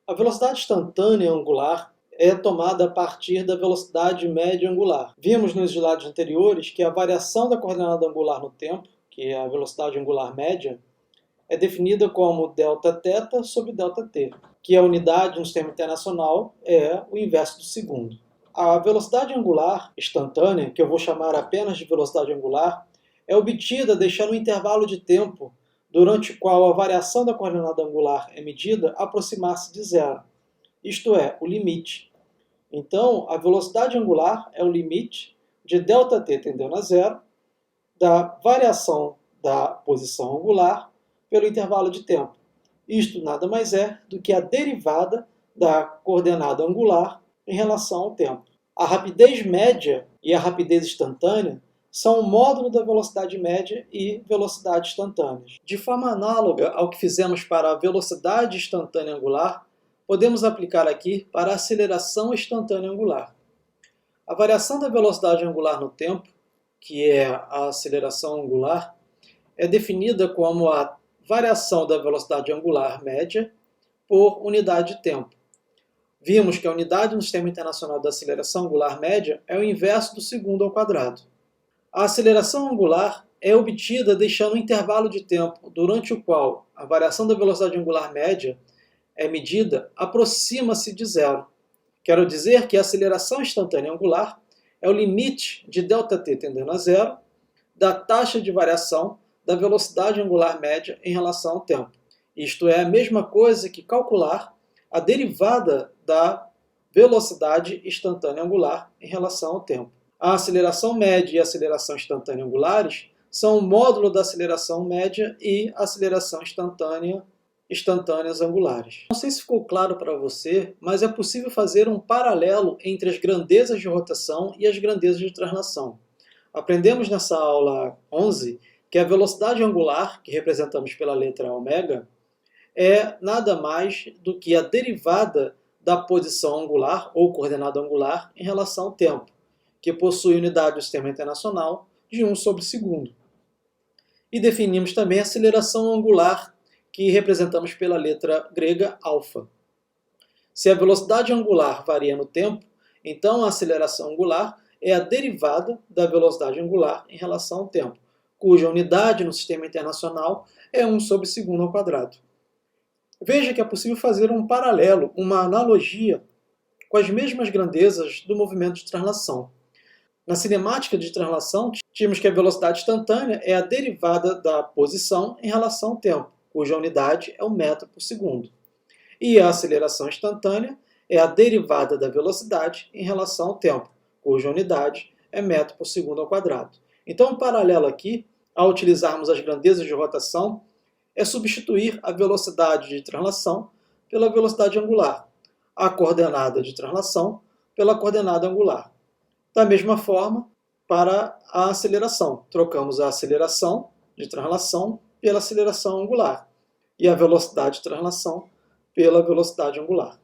A velocidade instantânea angular é tomada a partir da velocidade média angular. Vimos nos slides anteriores que a variação da coordenada angular no tempo, que é a velocidade angular média, é definida como Δθ sobre ΔT, que a unidade no sistema internacional é o inverso do segundo. A velocidade angular instantânea, que eu vou chamar apenas de velocidade angular, é obtida deixando um intervalo de tempo durante o qual a variação da coordenada angular é medida aproximar-se de zero, isto é, o limite. Então, a velocidade angular é o limite de ΔT tendendo a zero da variação da posição angular pelo intervalo de tempo. Isto nada mais é do que a derivada da coordenada angular em relação ao tempo. A rapidez média e a rapidez instantânea são o módulo da velocidade média e velocidade instantâneas. De forma análoga ao que fizemos para a velocidade instantânea angular, podemos aplicar aqui para a aceleração instantânea angular. A variação da velocidade angular no tempo, que é a aceleração angular, é definida como a variação da velocidade angular média por unidade de tempo. Vimos que a unidade no Sistema Internacional da Aceleração Angular Média é o inverso do segundo ao quadrado. A aceleração angular é obtida deixando um intervalo de tempo durante o qual a variação da velocidade angular média é medida aproxima-se de zero. Quero dizer que a aceleração instantânea angular é o limite de ΔT tendendo a zero da taxa de variação da velocidade angular média em relação ao tempo. Isto é a mesma coisa que calcular a derivada da velocidade instantânea angular em relação ao tempo. A aceleração média e a aceleração instantânea angulares são o módulo da aceleração média e aceleração instantâneas angulares. Não sei se ficou claro para você, mas é possível fazer um paralelo entre as grandezas de rotação e as grandezas de translação. Aprendemos nessa aula 11 que a velocidade angular, que representamos pela letra ω, é nada mais do que a derivada da posição angular ou coordenada angular em relação ao tempo, que possui unidade do sistema internacional de 1 sobre segundo. E definimos também a aceleração angular, que representamos pela letra grega α. Se a velocidade angular varia no tempo, então a aceleração angular é a derivada da velocidade angular em relação ao tempo, cuja unidade no sistema internacional é 1 sobre segundo ao quadrado. Veja que é possível fazer um paralelo, uma analogia com as mesmas grandezas do movimento de translação. Na cinemática de translação, tínhamos que a velocidade instantânea é a derivada da posição em relação ao tempo, cuja unidade é o metro por segundo. E a aceleração instantânea é a derivada da velocidade em relação ao tempo, cuja unidade é metro por segundo ao quadrado. Então, um paralelo aqui, ao utilizarmos as grandezas de rotação, é substituir a velocidade de translação pela velocidade angular, a coordenada de translação pela coordenada angular. Da mesma forma, para a aceleração, trocamos a aceleração de translação pela aceleração angular e a velocidade de translação pela velocidade angular.